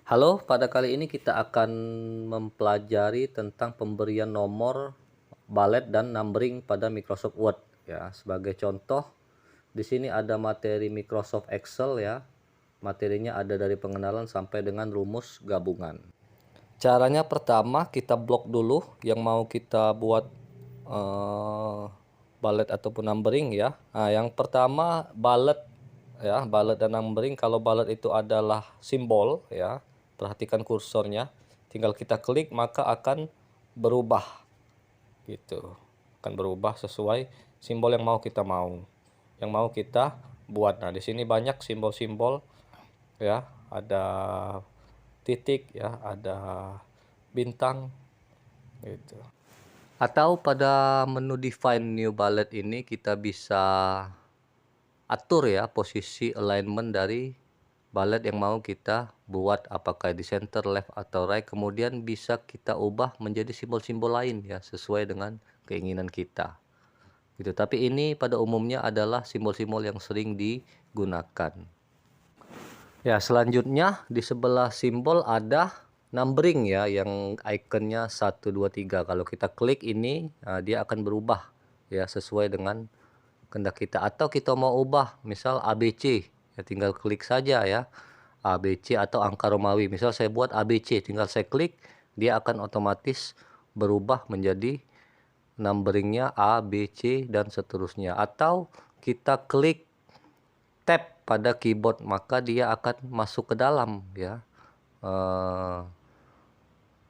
Halo, pada kali ini kita akan mempelajari tentang pemberian nomor, balet dan numbering pada Microsoft Word ya. Sebagai contoh, di sini ada materi Microsoft Excel ya. Materinya ada dari pengenalan sampai dengan rumus gabungan. Caranya pertama kita blok dulu yang mau kita buat balet ataupun numbering ya. Nah, yang pertama balet ya, balet dan numbering. Kalau balet itu adalah simbol ya. Perhatikan kursornya. Tinggal kita klik maka akan berubah gitu. Akan berubah sesuai simbol yang mau kita Yang mau kita buat. Nah, di sini banyak simbol-simbol ya. Ada titik ya, ada bintang gitu. Atau pada menu define new ballet ini kita bisa atur ya posisi alignment dari ballet yang mau kita buat, apakah di center, left atau right. Kemudian bisa kita ubah menjadi simbol-simbol lain ya sesuai dengan keinginan kita gitu. Tapi ini pada umumnya adalah simbol-simbol yang sering digunakan. Ya, selanjutnya di sebelah simbol ada numbering ya, yang ikonnya 1 2 3. Kalau kita klik ini, dia akan berubah ya sesuai dengan kehendak kita. Atau kita mau ubah misal ABC, ya tinggal klik saja ya. ABC atau angka Romawi. Misal saya buat ABC, tinggal saya klik, dia akan otomatis berubah menjadi numberingnya A, B, C dan seterusnya. Atau kita klik tab pada keyboard, maka dia akan masuk ke dalam ya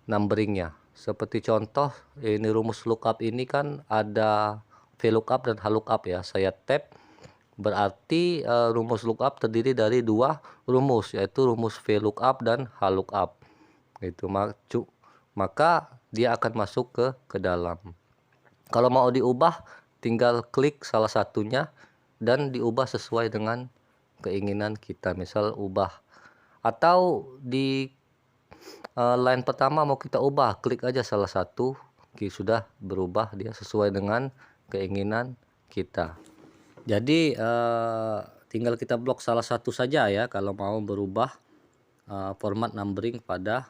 numberingnya. Seperti contoh ini rumus lookup ini kan ada VLOOKUP dan HLOOKUP ya. Saya tab berarti rumus lookup terdiri dari dua rumus, yaitu rumus VLOOKUP dan HLOOKUP. Itu maka dia akan masuk ke dalam. Kalau mau diubah tinggal klik salah satunya dan diubah sesuai dengan keinginan kita. Misal ubah, atau di line pertama mau kita ubah, klik aja salah satu, sudah berubah dia sesuai dengan keinginan kita. Jadi tinggal kita blok salah satu saja ya kalau mau berubah format numbering pada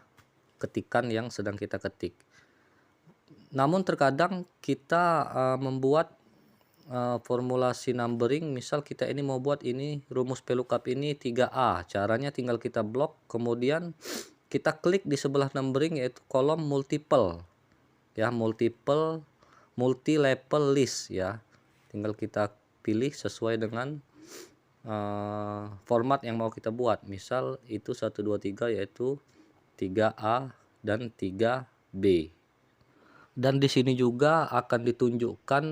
ketikan yang sedang kita ketik. Namun terkadang kita membuat formulasi numbering, misal kita ini mau buat ini rumus VLOOKUP ini 3A. Caranya tinggal kita blok, kemudian kita klik di sebelah numbering yaitu kolom multiple ya, multi level list ya. Tinggal kita pilih sesuai dengan format yang mau kita buat. Misal itu 1 2 3 yaitu 3A dan 3B. Dan di sini juga akan ditunjukkan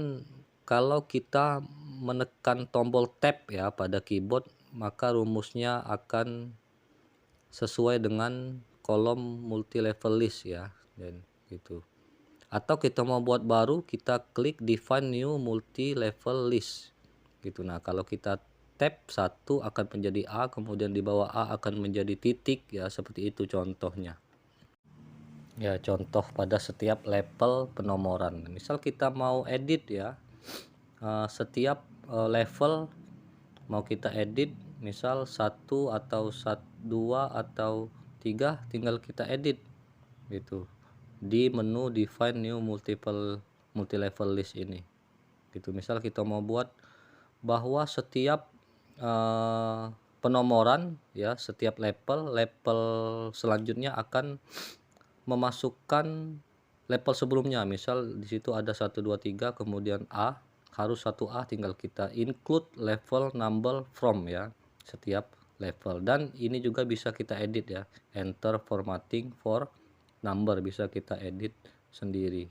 kalau kita menekan tombol tab ya pada keyboard, maka rumusnya akan sesuai dengan kolom multi level list ya, dan gitu. Atau kita mau buat baru, kita klik define new multi level list gitu. Nah, kalau kita tab 1 akan menjadi A, kemudian di bawah A akan menjadi titik ya, seperti itu contohnya. Ya, contoh pada setiap level penomoran. Misal kita mau edit ya, setiap level mau kita edit, misal 1 atau 2 atau 3, tinggal kita edit gitu di menu define new multi level list ini gitu. Misal kita mau buat bahwa setiap penomoran ya, setiap level selanjutnya akan memasukkan level sebelumnya. Misal di situ ada 1 2 3 kemudian A, harus 1A, tinggal kita include level number from ya setiap level. Dan ini juga bisa kita edit ya, enter formatting for number, bisa kita edit sendiri.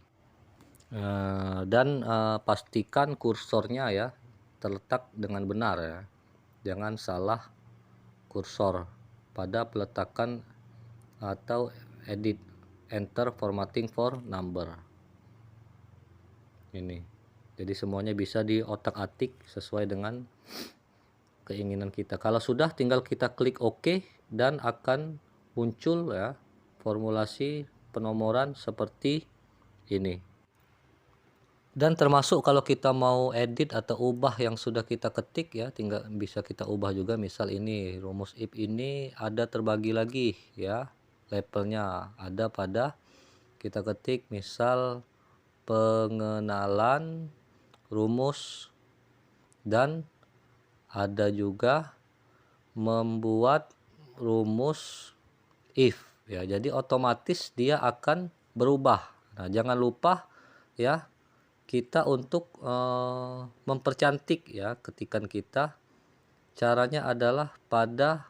Dan pastikan kursornya ya terletak dengan benar ya, jangan salah kursor pada peletakan atau edit enter formatting for number ini. Jadi semuanya bisa diotak-atik sesuai dengan keinginan kita. Kalau sudah, tinggal kita klik OK dan akan muncul ya formulasi penomoran seperti ini. Dan termasuk kalau kita mau edit atau ubah yang sudah kita ketik ya, tinggal bisa kita ubah juga. Misal ini rumus if ini ada terbagi lagi ya, labelnya ada pada kita ketik misal pengenalan rumus, dan ada juga membuat rumus if ya. Jadi otomatis dia akan berubah. Nah, jangan lupa ya kita untuk mempercantik ya ketikan kita. Caranya adalah pada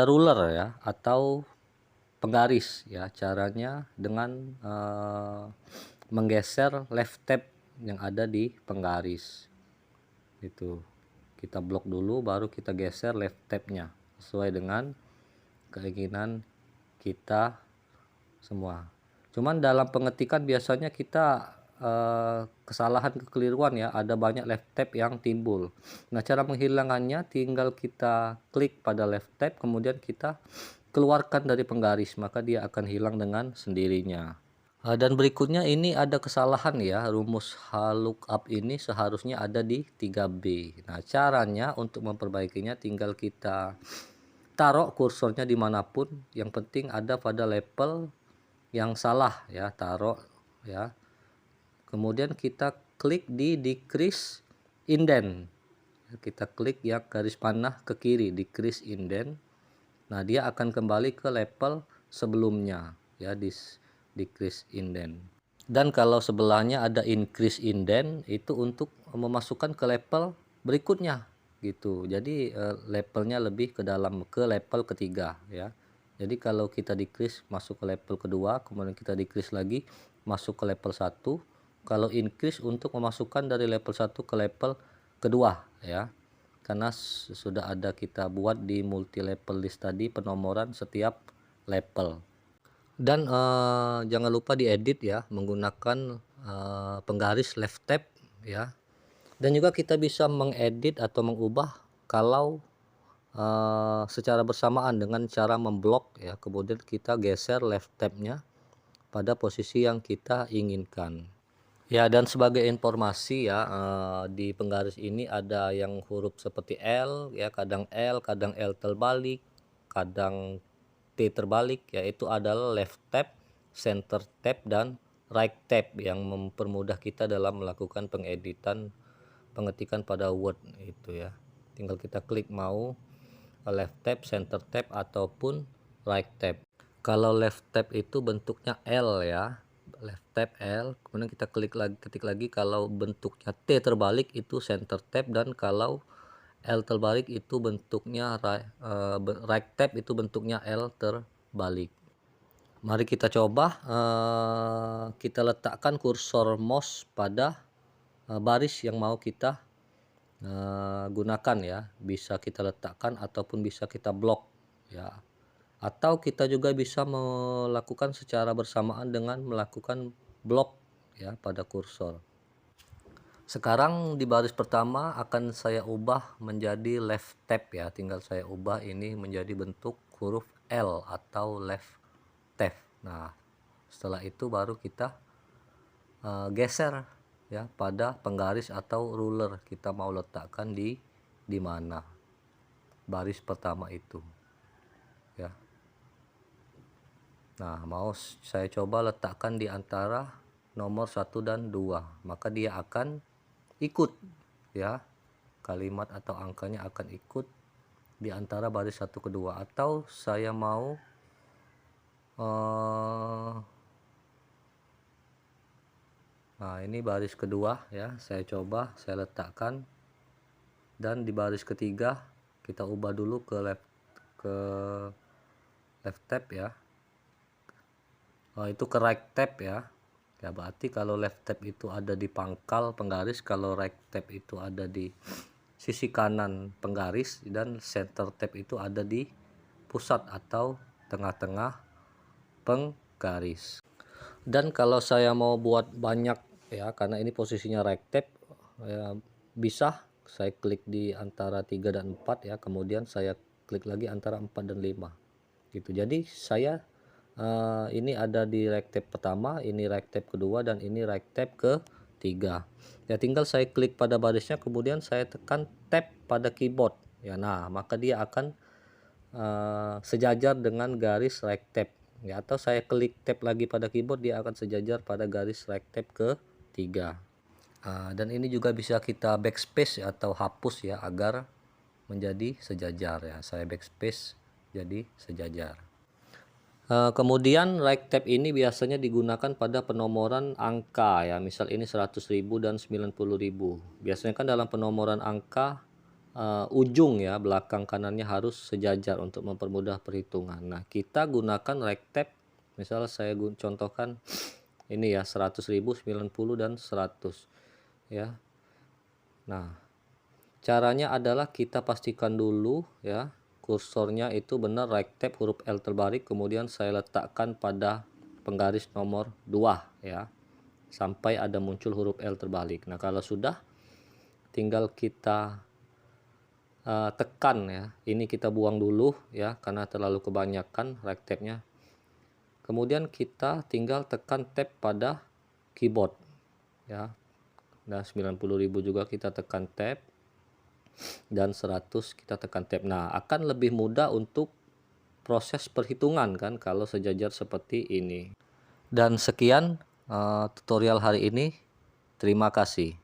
ruler ya atau penggaris ya. Caranya dengan menggeser left tab yang ada di penggaris. Itu kita blok dulu baru kita geser left tabnya sesuai dengan keinginan kita semua. Cuman dalam pengetikan biasanya kita kesalahan, kekeliruan ya, ada banyak left tab yang timbul. Nah, cara menghilangkannya tinggal kita klik pada left tab kemudian kita keluarkan dari penggaris, maka dia akan hilang dengan sendirinya. Dan berikutnya ini ada kesalahan ya, rumus lookup ini seharusnya ada di 3B. Nah, caranya untuk memperbaikinya tinggal kita taruh kursornya dimanapun, yang penting ada pada label yang salah ya, taruh ya. Kemudian kita klik di decrease indent, kita klik ya garis panah ke kiri, decrease indent. Nah, dia akan kembali ke label sebelumnya ya, di decrease indent. Dan kalau sebelahnya ada increase indent, itu untuk memasukkan ke level berikutnya gitu. Jadi levelnya lebih ke dalam, ke level ketiga ya. Jadi kalau kita decrease masuk ke level kedua, kemudian kita decrease lagi masuk ke level 1. Kalau increase untuk memasukkan dari level 1 ke level kedua ya. Karena sudah ada kita buat di multi level list tadi penomoran setiap level. Dan jangan lupa diedit ya menggunakan penggaris left tab ya. Dan juga kita bisa mengedit atau mengubah kalau secara bersamaan dengan cara memblok ya. Kemudian kita geser left tabnya pada posisi yang kita inginkan. Ya, dan sebagai informasi ya, di penggaris ini ada yang huruf seperti L ya, kadang L terbalik, kadang T terbalik, yaitu adalah left tab, center tab, dan right tab yang mempermudah kita dalam melakukan pengeditan pengetikan pada Word itu ya. Tinggal kita klik mau left tab, center tab, ataupun right tab. Kalau left tab itu bentuknya L ya, left tab L, kemudian kita ketik lagi. Kalau bentuknya T terbalik itu center tab, dan kalau L terbalik itu bentuknya right tab, itu bentuknya L terbalik. Mari kita coba, kita letakkan kursor mouse pada baris yang mau kita gunakan ya. Bisa kita letakkan ataupun bisa kita blok ya, atau kita juga bisa melakukan secara bersamaan dengan melakukan blok ya pada kursor. Sekarang di baris pertama akan saya ubah menjadi left tab ya, tinggal saya ubah ini menjadi bentuk huruf L atau left tab. Nah, setelah itu baru kita geser ya pada penggaris atau ruler, kita mau letakkan di mana baris pertama itu ya. Nah, mau saya coba letakkan di antara nomor 1 dan 2, maka dia akan ikut ya, kalimat atau angkanya akan ikut di antara baris 1 ke 2. Atau saya mau nah, ini baris kedua ya, saya coba saya letakkan, dan di baris ketiga kita ubah dulu ke left tab ya. Itu ke right tab ya. Ya, berarti kalau left tab itu ada di pangkal penggaris, kalau right tab itu ada di sisi kanan penggaris, dan center tab itu ada di pusat atau tengah-tengah penggaris. Dan kalau saya mau buat banyak ya, karena ini posisinya right tab ya, bisa saya klik di antara 3 dan 4 ya, kemudian saya klik lagi antara 4 dan 5 gitu. Jadi saya ini ada di rek tab pertama, ini rek tab kedua, dan ini rek tab ketiga. Ya tinggal saya klik pada barisnya, kemudian saya tekan tab pada keyboard ya. Nah maka dia akan sejajar dengan garis rek tab ya, atau saya klik tab lagi pada keyboard, dia akan sejajar pada garis rek tab ketiga. Dan ini juga bisa kita backspace atau hapus ya, agar menjadi sejajar ya. Saya backspace jadi sejajar. Kemudian rek tab ini biasanya digunakan pada penomoran angka ya, misal ini 100.000 dan 90.000. Biasanya kan dalam penomoran angka ujung ya belakang kanannya harus sejajar untuk mempermudah perhitungan. Nah kita gunakan rek tab, misal saya contohkan ini ya 100.000, 90 dan 100 ya. Nah caranya adalah kita pastikan dulu ya kursornya itu benar rek tab huruf L terbalik, kemudian saya letakkan pada penggaris nomor 2 ya, sampai ada muncul huruf L terbalik. Nah kalau sudah, tinggal kita tekan ya, ini kita buang dulu ya karena terlalu kebanyakan rek tabnya. Kemudian kita tinggal tekan tab pada keyboard ya. Nah 90.000 juga kita tekan tab, dan 100 kita tekan tab. Nah akan lebih mudah untuk proses perhitungan kan kalau sejajar seperti ini. Dan sekian tutorial hari ini. Terima kasih.